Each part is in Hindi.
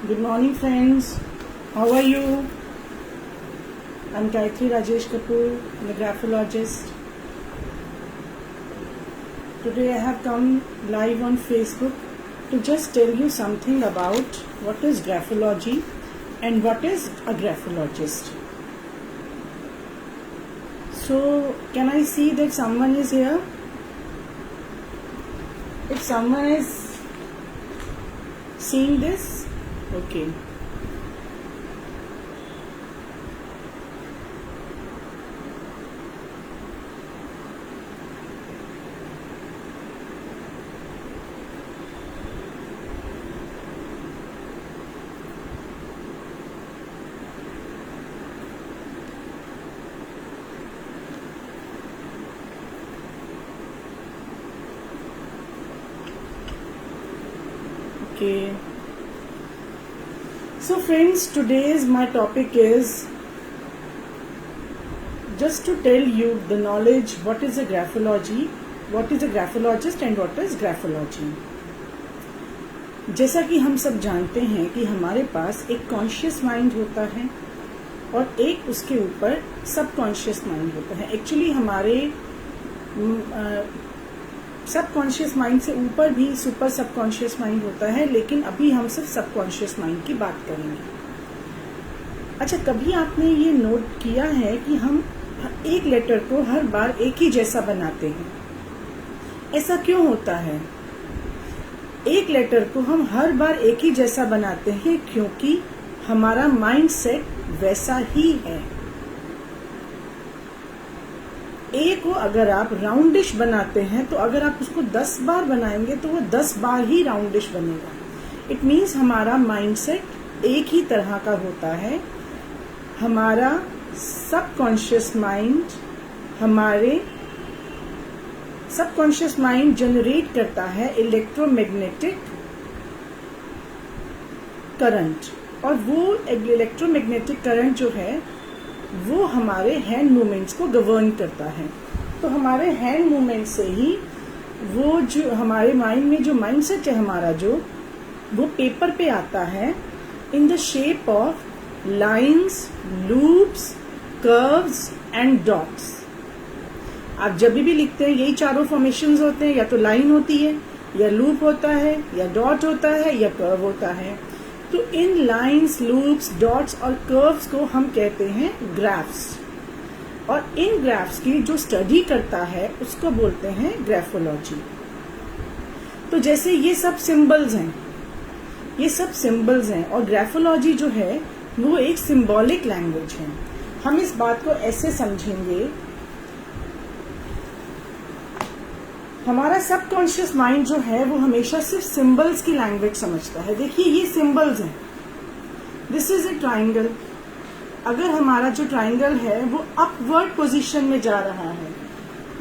Good morning, friends. How are you? I'm Gayatri Rajesh Kapoor. I'm a graphologist. Today I have come live on Facebook to just tell you something about what is graphology and what is a graphologist. So, can I see that someone is here? If someone is seeing this, okay. Okay. So friends, today's my topic is just to tell you the knowledge what is a graphology, what is a graphologist and what is graphology. जैसा कि हम सब जानते हैं कि हमारे पास एक कॉन्शियस माइंड होता है और एक उसके ऊपर सब कॉन्शियस माइंड होता है. एक्चुअली हमारे सब कॉन्शियस माइंड से ऊपर भी सुपर सब कॉन्शियस माइंड होता है, लेकिन अभी हम सिर्फ सब कॉन्शियस माइंड की बात करेंगे. अच्छा, कभी आपने ये नोट किया है कि हम एक लेटर को हर बार एक ही जैसा बनाते हैं? ऐसा क्यों होता है? एक लेटर को हम हर बार एक ही जैसा बनाते हैं क्योंकि हमारा माइंड सेट वैसा ही है. ए को अगर आप राउंडिश बनाते हैं तो अगर आप उसको 10 बार बनाएंगे तो वो 10 बार ही राउंडिश बनेगा. इट मीन्स हमारा माइंडसेट एक ही तरह का होता है. हमारा सबकॉन्शियस माइंड जनरेट करता है इलेक्ट्रोमैग्नेटिक करंट, और वो इलेक्ट्रोमैग्नेटिक करंट जो है वो हमारे हैंड मूवमेंट्स को गवर्न करता है. तो हमारे हैंड मूवमेंट से ही वो जो हमारे माइंड में जो माइंडसेट है हमारा, जो वो पेपर पे आता है in the shape of lines, loops, curves and dots. आप जब भी लिखते हैं यही चारों फॉर्मेशंस होते हैं, या तो लाइन होती है, या लूप होता है, या डॉट होता है, या कर्व होता है. तो इन लाइंस, लूप्स, डॉट्स और कर्व्स को हम कहते हैं ग्राफ्स, और इन ग्राफ्स की जो स्टडी करता है उसको बोलते हैं ग्राफोलॉजी. तो जैसे ये सब सिंबल्स हैं, और ग्राफोलॉजी जो है वो एक सिंबॉलिक लैंग्वेज है. हम इस बात को ऐसे समझेंगे, हमारा सबकॉन्शियस माइंड जो है वो हमेशा सिर्फ सिंबल्स की लैंग्वेज समझता है. देखिए ये सिंबल्स हैं. This is a triangle. अगर हमारा जो ट्राइंगल है वो अपवर्ड पोजीशन में जा रहा है,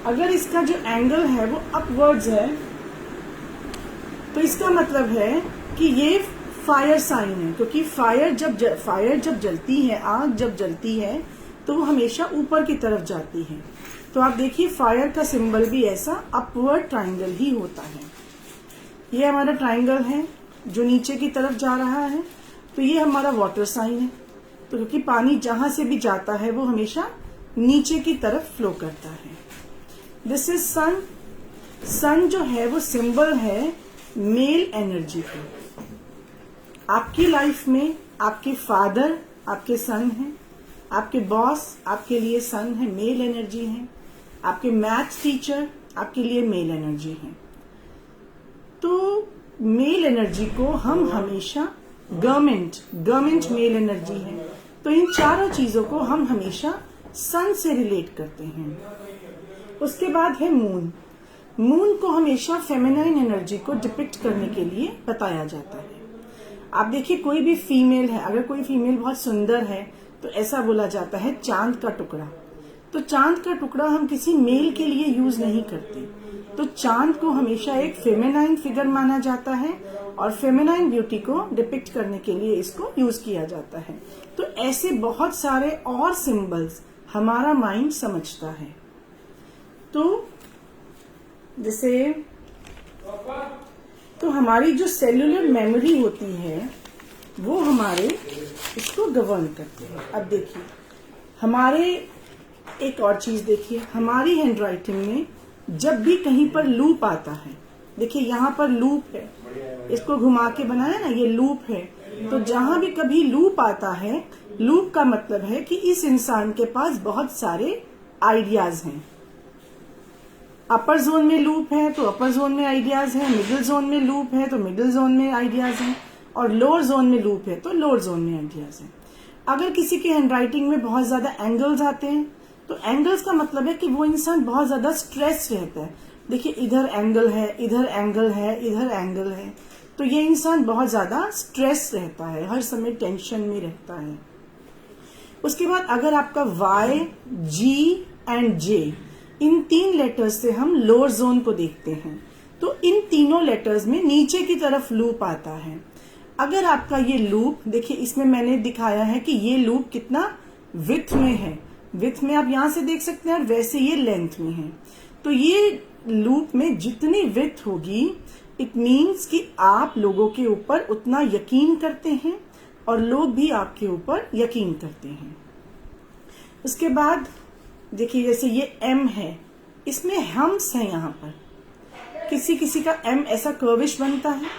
अगर इसका जो एंगल है वो अपवर्ड्स है, तो इसका मतलब है कि ये फायर साइन है. क्योंकि फायर जब जलती है, आग जब जलती है तो वो हमेशा ऊपर की तरफ जाती है. तो आप देखिए फायर का सिंबल भी ऐसा अपवर्ड ट्राइंगल ही होता है. ये हमारा ट्राइंगल है जो नीचे की तरफ जा रहा है, तो ये हमारा वाटर साइन है. तो क्योंकि पानी जहां से भी जाता है वो हमेशा नीचे की तरफ फ्लो करता है. दिस इज सन. सन जो है वो सिंबल है मेल एनर्जी का. आपकी लाइफ में आपके फादर आपके सन हैं, आपके बॉस आपके लिए सन है, मेल एनर्जी है. आपके मैथ्स टीचर आपके लिए मेल एनर्जी है. तो मेल एनर्जी को हम हमेशा गवर्नमेंट मेल एनर्जी है. तो इन चारों चीजों को हम हमेशा सन से रिलेट करते हैं. उसके बाद है मून. मून को हमेशा फेमिनाइन एनर्जी को डिपिक्ट करने के लिए बताया जाता है. आप देखिए कोई भी फीमेल है, अगर कोई फीमेल बहुत सुंदर है तो ऐसा बोला जाता है चांद का टुकड़ा. तो चांद का टुकड़ा हम किसी मेल के लिए यूज नहीं करते. तो चांद को हमेशा एक फेमिनाइन फिगर माना जाता है और फेमिनाइन ब्यूटी को डिपिक्ट करने के लिए इसको यूज किया जाता है. तो ऐसे बहुत सारे और सिंबल्स हमारा माइंड समझता है. तो जैसे हमारी जो सेल्यूलर मेमोरी होती है वो हमारे इसको गवर्न करते हैं। अब देखिए हमारे एक और चीज देखिए, हमारी हैंडराइटिंग में जब भी कहीं पर लूप आता है, देखिए यहाँ पर लूप है, इसको घुमा के बनाया ना, ये लूप है। तो जहां भी कभी लूप आता है, लूप का मतलब है कि इस इंसान के पास बहुत सारे आइडियाज हैं। अपर जोन में लूप है तो अपर जोन में आइडियाज हैं, मिडिल जोन में लूप है तो मिडिल जोन में आइडियाज हैं, और लोअर जोन में लूप है तो लोअर जोन में आइडियाज हैं। अगर किसी के हैंडराइटिंग में बहुत ज्यादा एंगल्स आते हैं, तो एंगल्स का मतलब है कि वो इंसान बहुत ज्यादा स्ट्रेस रहता है। देखिए इधर एंगल है, इधर एंगल है, इधर एंगल है, तो ये इंसान बहुत ज्यादा स्ट्रेस रहता है, हर समय टेंशन में रहता है। उसके बाद अगर आपका Y, G and J, in 3 letters से हम लोअर जोन को देखते हैं, तो इन तीनों लेटर्स में नीचे की तरफ लूप आता है। अगर आपका ये लूप, देखिए इसमें मैंने दिखाया है कि ये लूप कितना विड्थ में है, विड्थ में आप यहां से देख सकते हैं, और वैसे ये लेंथ में है। तो ये लूप में जितनी विड्थ होगी, इट मीन्स कि आप लोगों के ऊपर उतना यकीन करते हैं और लोग भी आपके ऊपर यकीन करते हैं। उसके बाद देखिए जैसे ये M है, इसमें हम्स हैं, यहाँ पर किसी किसी का M ऐसा कर्विश बनता है,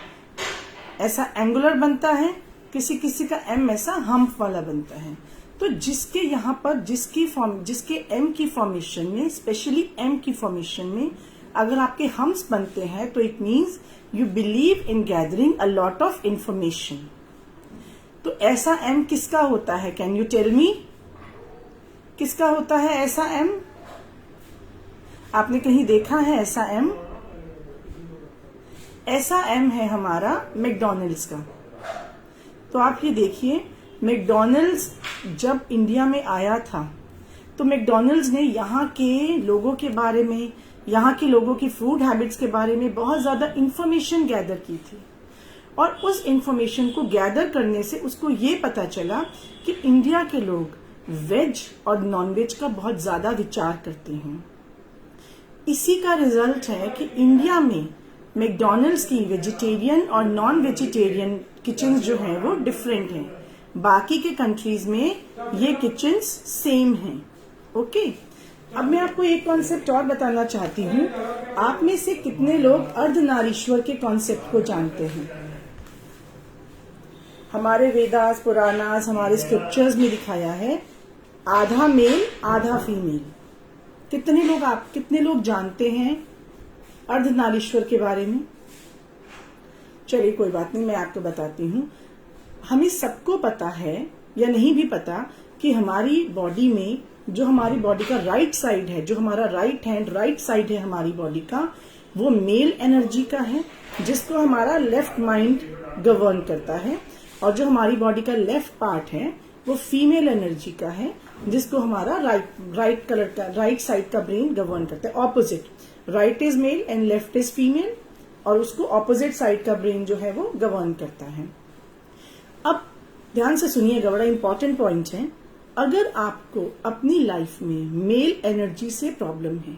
ऐसा एंगुलर बनता है, किसी किसी का M ऐसा हम्प वाला बनता है। तो जिसके यहाँ पर जिसके M की फॉर्मेशन में, स्पेशली M की फॉर्मेशन में अगर आपके हम्स बनते हैं, तो it means you believe in gathering a lot of information. तो ऐसा M किसका होता है? कैन यू टेल मी किसका होता है ऐसा M? आपने कहीं देखा है ऐसा M? ऐसा M है हमारा मैकडॉनल्ड्स का। तो आप ये देखिए, मैकडॉनल्ड्स जब इंडिया में आया था, तो मैकडॉनल्ड्स ने यहाँ के लोगों के बारे में, यहाँ के लोगों की फूड हैबिट्स के बारे में बहुत ज्यादा इंफॉर्मेशन गैदर की थी, और उस इंफॉर्मेशन को गैदर करने से उसको ये पता चला कि इंडिया के लोग वेज और नॉनवेज का बहुत ज्यादा विचार करते हैं। इसी का रिजल्ट है कि इंडिया में मैकडॉनल्ड्स की वेजिटेरियन और नॉन वेजिटेरियन किचन्स जो हैं वो डिफरेंट हैं। बाकी के कंट्रीज में ये किचन्स सेम हैं। ओके, अब मैं आपको एक कॉन्सेप्ट और बताना चाहती हूँ। आप में से कितने लोग अर्धनारीश्वर के कॉन्सेप्ट को जानते हैं? हमारे वेदास, पुराणास, हमारे स्क्रिप्चर्स में दिखाया है आधा मेल आधा फीमेल। कितने लोग जानते हैं अर्धनारीश्वर के बारे में? चलिए कोई बात नहीं, मैं आपको बताती हूँ। हमें सबको पता है या नहीं भी पता कि हमारी बॉडी में, जो हमारी बॉडी का राइट साइड है, जो हमारा राइट साइड है हमारी बॉडी का, वो मेल एनर्जी का है, जिसको हमारा लेफ्ट माइंड गवर्न करता है, और जो हमारी बॉडी का लेफ्ट पार्ट है वो फीमेल एनर्जी का है, जिसको हमारा राइट साइड का ब्रेन गवर्न करता है। Opposite, right is male and left is female, और उसको ऑपोजिट साइड का ब्रेन जो है वो गवर्न करता है। अब ध्यान से सुनिएगा, बड़ा इंपॉर्टेंट पॉइंट है। अगर आपको अपनी लाइफ में मेल एनर्जी से प्रॉब्लम है,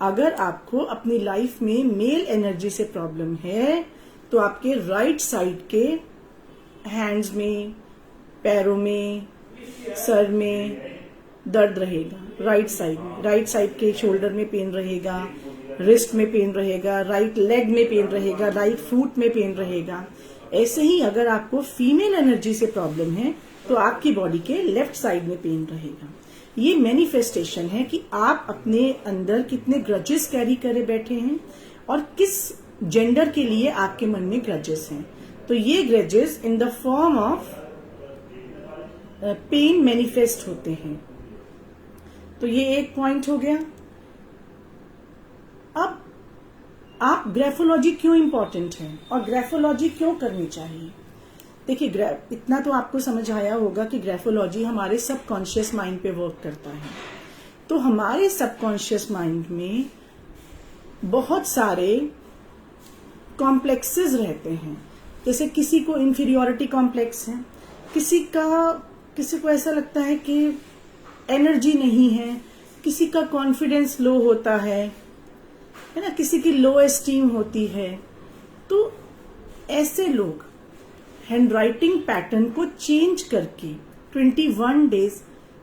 अगर आपको अपनी लाइफ में मेल एनर्जी से प्रॉब्लम है, तो आपके राइट साइड के हैंड्स में, पैरों में, सर में दर्द रहेगा। राइट साइड के शोल्डर में पेन रहेगा, रिस्ट में पेन रहेगा, राइट लेग में पेन रहेगा, राइट फुट में पेन रहेगा। ऐसे ही अगर आपको फीमेल एनर्जी से प्रॉब्लम है, तो आपकी बॉडी के लेफ्ट साइड में पेन रहेगा। ये मैनिफेस्टेशन है कि आप अपने अंदर कितने ग्रजेस कैरी करे बैठे हैं, और किस जेंडर के लिए आपके मन में ग्रजेस हैं। तो ये grudges in the form of pain manifest होते हैं। तो ये एक पॉइंट हो गया। अब आप ग्राफोलॉजी क्यों इंपॉर्टेंट है और ग्राफोलॉजी क्यों करनी चाहिए? देखिए, इतना तो आपको समझ आया होगा कि ग्राफोलॉजी हमारे सबकॉन्शियस माइंड पे वर्क करता है। तो हमारे सबकॉन्शियस माइंड में बहुत सारे कॉम्प्लेक्सेस रहते हैं। जैसे किसी को इंफीरियोरिटी कॉम्प्लेक्स है, किसी को ऐसा लगता है कि एनर्जी नहीं है, किसी का कॉन्फिडेंस लो होता है ना, किसी की लो एस्टीम होती है। तो ऐसे लोग हैंड राइटिंग पैटर्न को चेंज करके 21 डेज,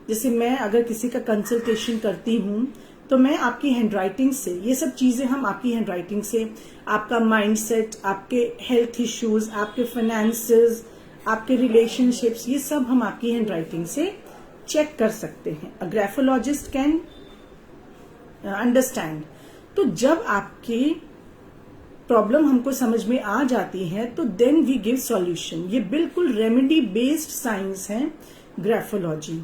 जैसे मैं अगर किसी का कंसल्टेशन करती हूँ तो मैं आपकी हैंड राइटिंग से, ये सब चीजें हम आपकी हैंड राइटिंग से, आपका माइंडसेट, आपके हेल्थ इश्यूज, आपके फाइनेंसेस, आपके रिलेशनशिप्स, ये सब हम आपकी हैंड राइटिंग से चेक कर सकते हैं। अ ग्राफोलॉजिस्ट कैन अंडरस्टैंड। तो जब आपकी प्रॉब्लम हमको समझ में आ जाती है तो देन वी गिव सॉल्यूशन। ये बिल्कुल रेमेडी बेस्ड साइंस है ग्राफोलॉजी।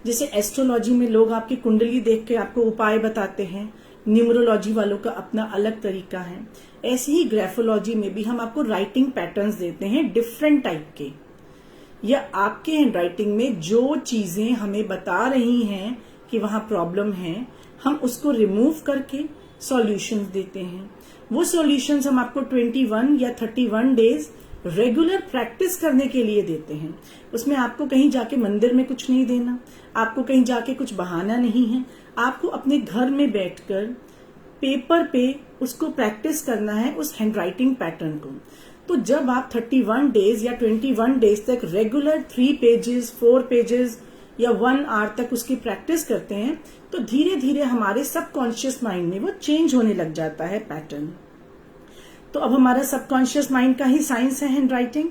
जैसे एस्ट्रोलॉजी में लोग आपकी कुंडली देख के आपको उपाय बताते हैं, न्यूमरोलॉजी वालों का अपना अलग तरीका है, ऐसे ही ग्राफोलॉजी में भी हम आपको राइटिंग पैटर्न्स देते हैं डिफरेंट टाइप के, या आपके हैंड राइटिंग में जो चीजें हमें बता रही हैं कि वहां प्रॉब्लम है, हम उसको रिमूव करके सॉल्यूशंस देते हैं। वो सॉल्यूशंस हम आपको 21 या 31 डेज रेगुलर प्रैक्टिस करने के लिए देते हैं। उसमें आपको कहीं जाके मंदिर में कुछ नहीं देना, आपको कहीं जाके कुछ बहाना नहीं है, आपको अपने घर में बैठकर पेपर पे उसको प्रैक्टिस करना है, उस हैंड राइटिंग पैटर्न को। तो जब आप 31 डेज या 21 डेज तक रेगुलर 3 पेजेस, 4 पेजेस या 1 आवर तक उसकी प्रैक्टिस करते हैं तो धीरे धीरे हमारे सबकॉन्शियस माइंड में वो चेंज होने लग जाता है पैटर्न। तो अब हमारा सबकॉन्शियस माइंड का ही साइंस है हैंड राइटिंग।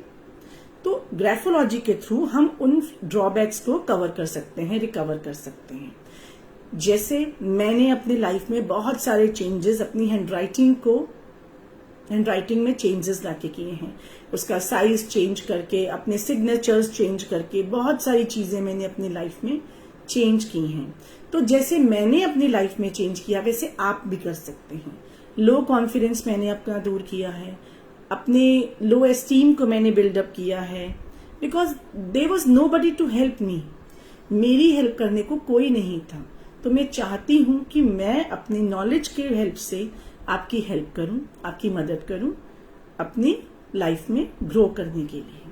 तो ग्राफोलॉजी के थ्रू हम उन ड्रॉबैक्स को कवर कर सकते हैं, रिकवर कर सकते हैं। जैसे मैंने अपनी लाइफ में बहुत सारे चेंजेस अपनी हैंड राइटिंग में चेंजेस लाके किए हैं। उसका साइज चेंज करके, अपने सिग्नेचर्स चेंज करके, बहुत सारी चीजें मैंने अपनी लाइफ में चेंज की हैं। तो जैसे मैंने अपनी लाइफ में चेंज किया वैसे आप भी कर सकते हैं। लो कॉन्फिडेंस मैंने अपना दूर किया है, अपने लो एस्टीम को मैंने बिल्डअप किया है, because there was nobody to help me. मेरी हेल्प करने को कोई नहीं था। तो मैं चाहती हूं कि मैं अपनी नॉलेज के हेल्प से आपकी हेल्प करूं, आपकी मदद करूं अपनी लाइफ में ग्रो करने के लिए।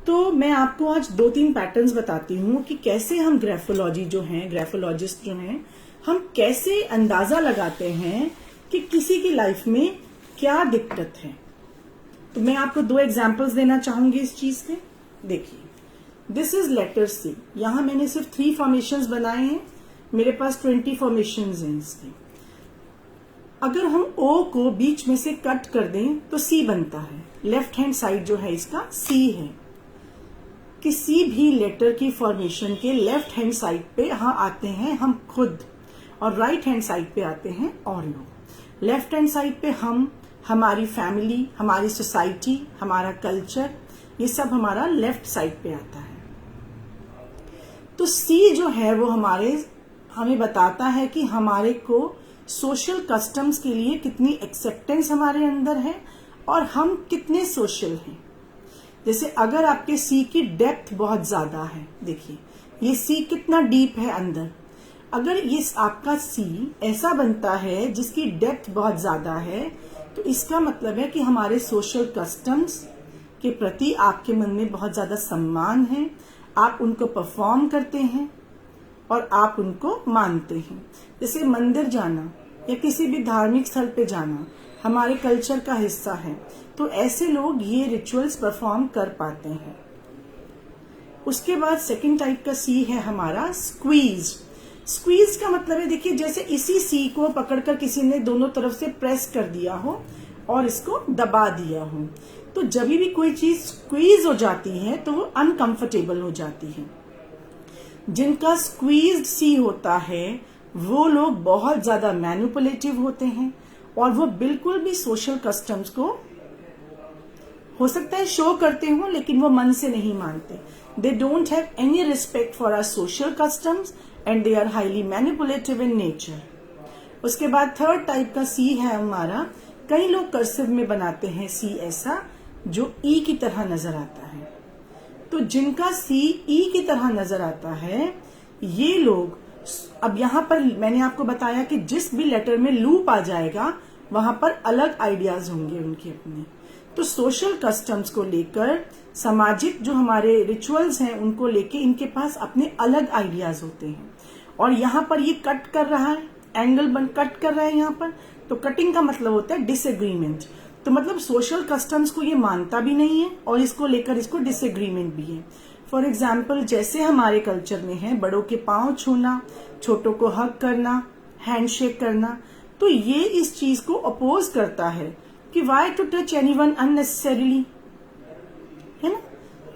तो मैं आपको आज 2-3 पैटर्न्स बताती हूँ कि कैसे हम ग्राफोलॉजी जो है, ग्राफोलॉजिस्ट जो हैं, हम कैसे अंदाजा लगाते हैं कि किसी की लाइफ में क्या दिक्कत है। तो मैं आपको 2 एग्जांपल्स देना चाहूंगी इस चीज के। देखिए, दिस इज लेटर सी। यहां मैंने सिर्फ 3 फॉर्मेशंस बनाए हैं, मेरे पास 20 फॉर्मेशंस हैं इसके। अगर हम ओ को बीच में से कट कर दें तो सी बनता है। लेफ्ट हैंड साइड जो है इसका सी है। किसी भी लेटर की फॉर्मेशन के लेफ्ट हैंड साइड पे यहाँ आते हैं हम खुद, और राइट हैंड साइड पे आते हैं और लोग। लेफ्ट हैंड साइड पे हम, हमारी फैमिली, हमारी सोसाइटी, हमारा कल्चर, ये सब हमारा लेफ्ट साइड पे आता है। तो सी जो है वो हमें बताता है कि हमारे को सोशल कस्टम्स के लिए कितनी एक्सेप्टेंस हमारे अंदर है और हम कितने सोशल हैं। जैसे अगर आपके सी की डेप्थ बहुत ज्यादा है, देखिए ये सी कितना डीप है अंदर। अगर ये आपका सी ऐसा बनता है जिसकी डेप्थ बहुत ज्यादा है, तो इसका मतलब है कि हमारे सोशल कस्टम्स के प्रति आपके मन में बहुत ज्यादा सम्मान है, आप उनको परफॉर्म करते हैं और आप उनको मानते हैं। जैसे मंदिर जाना या किसी भी धार्मिक स्थल पे जाना हमारे कल्चर का हिस्सा है, तो ऐसे लोग ये रिचुअल्स परफॉर्म कर पाते हैं। उसके बाद सेकंड टाइप का सी है हमारा स्क्वीज। स्क्वीज का मतलब है, देखिए जैसे इसी सी को पकड़कर किसी ने दोनों तरफ से प्रेस कर दिया हो और इसको दबा दिया हो, तो जब भी कोई चीज स्क्वीज हो जाती है तो वो अनकंफर्टेबल हो जाती है। जिनका स्क्वीज्ड सी होता है वो लोग बहुत ज्यादा मैनिपुलेटिव होते हैं और वो बिल्कुल भी सोशल कस्टम्स को हो सकता है शो करते हो, लेकिन वो मन से नहीं मानते। They don't have any respect for our social customs and they are highly manipulative in nature. उसके बाद थर्ड टाइप का सी है हमारा, कई लोग कर्सिव में बनाते हैं सी ऐसा जो ई की तरह नजर आता है। तो जिनका सी ई की तरह नजर आता है, ये लोग, अब यहाँ पर मैंने आपको बताया कि जिस भी लेटर में लूप आ जाएगा वहां पर अलग आइडियाज होंगे उनके अपने। तो सोशल कस्टम्स को लेकर, सामाजिक जो हमारे रिचुअल्स हैं उनको लेके इनके पास अपने अलग आइडियाज होते हैं। और यहाँ पर ये कट कर रहा है, एंगल कट कर रहा है यहाँ पर, तो कटिंग का मतलब होता है डिसएग्रीमेंट। तो मतलब सोशल कस्टम्स को ये मानता भी नहीं है और इसको लेकर इसको डिसएग्रीमेंट भी है। फॉर एग्जाम्पल, जैसे हमारे कल्चर में है बड़ों के पांव छूना, छोटों को हग करना, हैंडशेक करना, तो ये इस चीज को अपोज करता है कि why to touch anyone unnecessarily, है ना।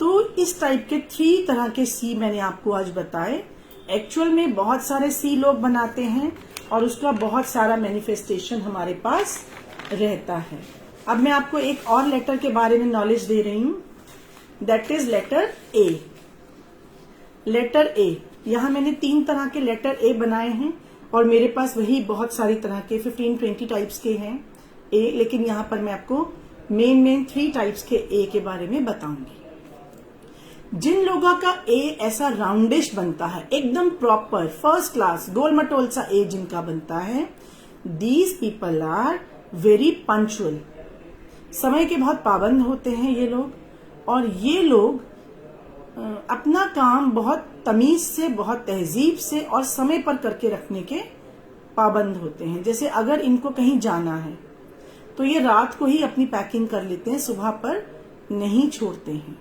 तो इस टाइप के 3 तरह के सी मैंने आपको आज बताए। एक्चुअल में बहुत सारे सी लोग बनाते हैं और उसका बहुत सारा मैनिफेस्टेशन हमारे पास रहता है। अब मैं आपको एक और लेटर के बारे में नॉलेज दे रही हूं, that is letter A. Letter A, यहां मैंने 3 तरह के लेटर ए बनाए हैं और मेरे पास वही बहुत सारी तरह के 15-20 टाइप्स के हैं ए, लेकिन यहां पर मैं आपको मेन 3 टाइप्स के ए के बारे में बताऊंगी। जिन लोगों का ए ऐसा राउंडिश बनता है, एकदम प्रॉपर फर्स्ट क्लास गोल मटोल सा ए जिनका बनता है, these people are very punctual. समय के बहुत पाबंद होते हैं ये लोग, और ये लोग अपना काम बहुत तमीज से, बहुत तहजीब से और समय पर करके रखने के पाबंद होते हैं। जैसे अगर इनको कहीं जाना है तो ये रात को ही अपनी पैकिंग कर लेते हैं, सुबह पर नहीं छोड़ते हैं।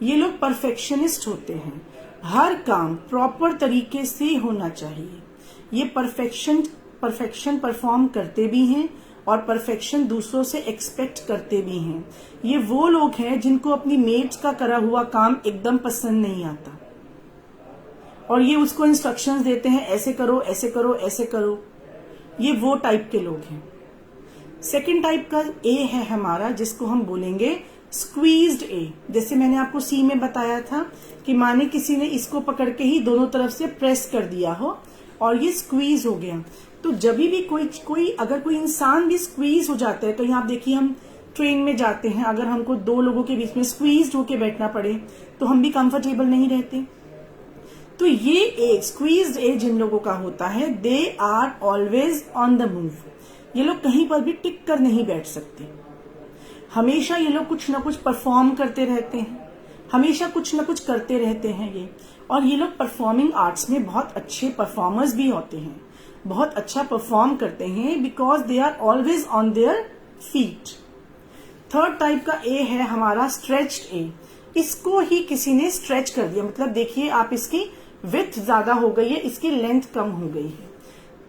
ये लोग परफेक्शनिस्ट होते हैं, हर काम प्रॉपर तरीके से होना चाहिए। ये परफेक्शन परफॉर्म करते भी हैं और परफेक्शन दूसरों से एक्सपेक्ट करते भी हैं। ये वो लोग हैं जिनको अपनी मेट्स का करा हुआ काम एकदम पसंद नहीं आता और ये उसको इंस्ट्रक्शंस देते हैं, ऐसे करो, ऐसे करो, ऐसे करो। ये वो टाइप के लोग हैं। सेकंड टाइप का ए है हमारा, जिसको हम बोलेंगे स्क्वीज्ड ए। जैसे मैंने आपको सी में बताया था कि माने किसी ने इसको पकड़ के ही दोनों तरफ से प्रेस कर दिया हो और ये स्क्वीज हो गया। तो जब भी कोई अगर कोई इंसान भी स्क्वीज हो जाता है, कहीं आप देखिए हम ट्रेन में जाते हैं, अगर हमको 2 लोगों के बीच में स्क्वीज होके बैठना पड़े तो हम भी कंफर्टेबल नहीं रहते। तो ये ए स्क्वीज्ड ए जिन लोगों का होता है, they are always on the move. ये लोग कहीं पर भी टिक कर नहीं बैठ सकते, हमेशा ये लोग कुछ ना कुछ परफॉर्म करते रहते हैं, हमेशा कुछ ना कुछ करते रहते हैं ये। और ये लोग परफॉर्मिंग आर्ट्स में बहुत अच्छे परफॉर्मर्स भी होते हैं, बहुत अच्छा परफॉर्म करते हैं, because they are always on their feet. Third type का ए है हमारा स्ट्रेच्ड ए। इसको ही किसी ने स्ट्रेच कर दिया, मतलब देखिए आप, इसकी विड्थ ज्यादा हो गई है, इसकी लेंथ कम हो गई है।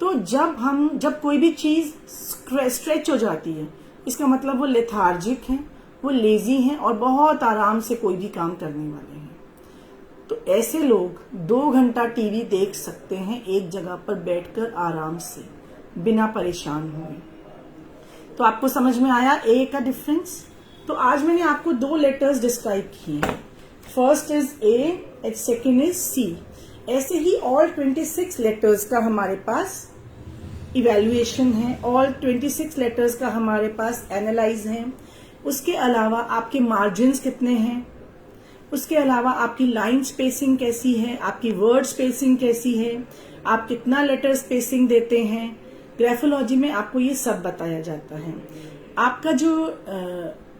तो जब कोई भी चीज स्ट्रेच हो जाती है, इसका मतलब वो लेथार्जिक हैं, वो लेजी हैं और बहुत आराम से कोई भी काम करने वाले हैं। तो ऐसे लोग 2 घंटा टीवी देख सकते हैं एक जगह पर बैठकर आराम से, बिना परेशान हुए। तो आपको समझ में आया ए का डिफरेंस। तो आज मैंने आपको 2 लेटर्स डिस्क्राइब किए हैं, first is A and second is C. ऐसे ही ऑल 26 लेटर्स का हमारे पास इवैल्यूएशन है, ऑल 26 लेटर्स का हमारे पास एनालाइज है। उसके अलावा आपके मार्जिन्स कितने हैं, उसके अलावा आपकी लाइन स्पेसिंग कैसी है, आपकी वर्ड स्पेसिंग कैसी है, आप कितना लेटर स्पेसिंग देते हैं। ग्राफोलॉजी में आपको ये सब बताया जाता है। आपका जो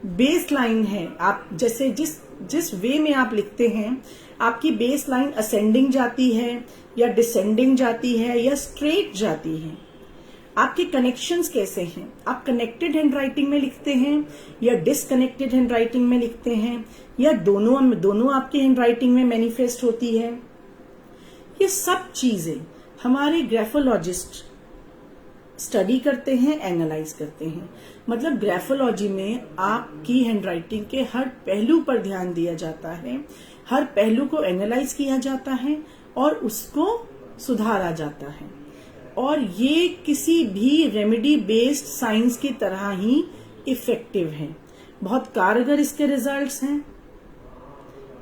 बेस लाइन है, आप जैसे जिस वे में आप लिखते हैं, आपकी बेस लाइन असेंडिंग जाती है या डिसेंडिंग जाती है या स्ट्रेट जाती है। आपके कनेक्शंस कैसे हैं, आप कनेक्टेड हैंडराइटिंग में लिखते हैं या डिसकनेक्टेड हैंडराइटिंग में लिखते हैं, या दोनों आपकी हैंडराइटिंग में मैनिफेस्ट होती है। ये सब चीजें हमारे ग्राफोलॉजिस्ट स्टडी करते हैं, एनालाइज करते हैं। मतलब ग्राफोलॉजी में आपकी हैंडराइटिंग के हर पहलू पर ध्यान दिया जाता है, हर पहलू को एनालाइज किया जाता है और उसको सुधारा जाता है। और ये किसी भी रेमेडी बेस्ड साइंस की तरह ही इफेक्टिव है, बहुत कारगर इसके रिजल्ट्स हैं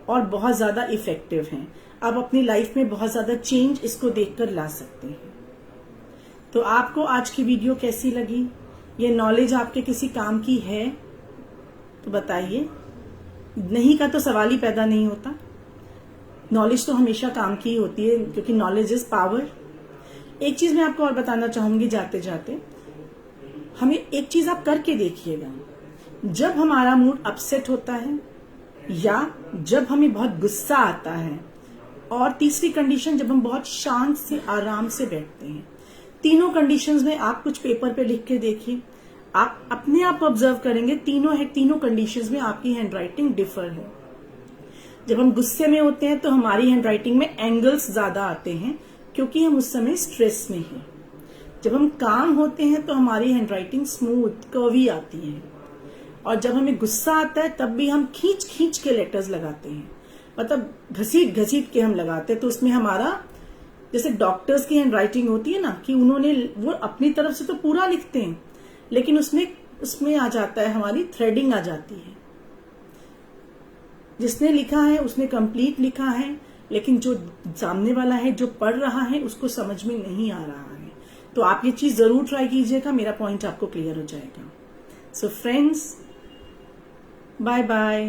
और बहुत ज्यादा इफेक्टिव हैं। आप अपनी लाइफ में बहुत ज्यादा चेंज इसको देखकर ला सकते हैं। तो आपको आज की वीडियो कैसी लगी, ये नॉलेज आपके किसी काम की है तो बताइए, नहीं का तो सवाल ही पैदा नहीं होता। नॉलेज तो हमेशा काम की ही होती है, क्योंकि नॉलेज इज पावर। एक चीज मैं आपको और बताना चाहूंगी जाते जाते, हमें एक चीज आप करके देखिएगा, जब हमारा मूड अपसेट होता है या जब हमें बहुत गुस्सा आता है, और तीसरी कंडीशन जब हम बहुत शांत से आराम से बैठते हैं, तीनों कंडीशंस में आप कुछ पेपर पे लिख के देखिए। आप अपने आप ऑब्जर्व करेंगे तीनों कंडीशंस में आपकी हैंडराइटिंग डिफर है। जब हम गुस्से में होते हैं तो हमारी हैंडराइटिंग में एंगल्स ज्यादा आते हैं क्योंकि हम उस समय स्ट्रेस में हैं। जब हम काम होते हैं तो हमारी हैंडराइटिंग स्मूथ कर्वी आती है, और जब हमें गुस्सा आता है तब भी हम खींच खींच के लेटर्स लगाते हैं, मतलब घसीट घसीट के हम लगाते हैं। तो उसमें हमारा, जैसे डॉक्टर्स की हैंडराइटिंग होती है ना, कि उन्होंने वो अपनी तरफ से तो पूरा लिखते हैं, लेकिन उसमें आ जाता है, हमारी थ्रेडिंग आ जाती है। जिसने लिखा है उसने कंप्लीट लिखा है, लेकिन जो सामने वाला है, जो पढ़ रहा है, उसको समझ में नहीं आ रहा है। तो आप ये चीज जरूर ट्राई कीजिएगा, मेरा पॉइंट आपको क्लियर हो जाएगा। So friends, bye bye.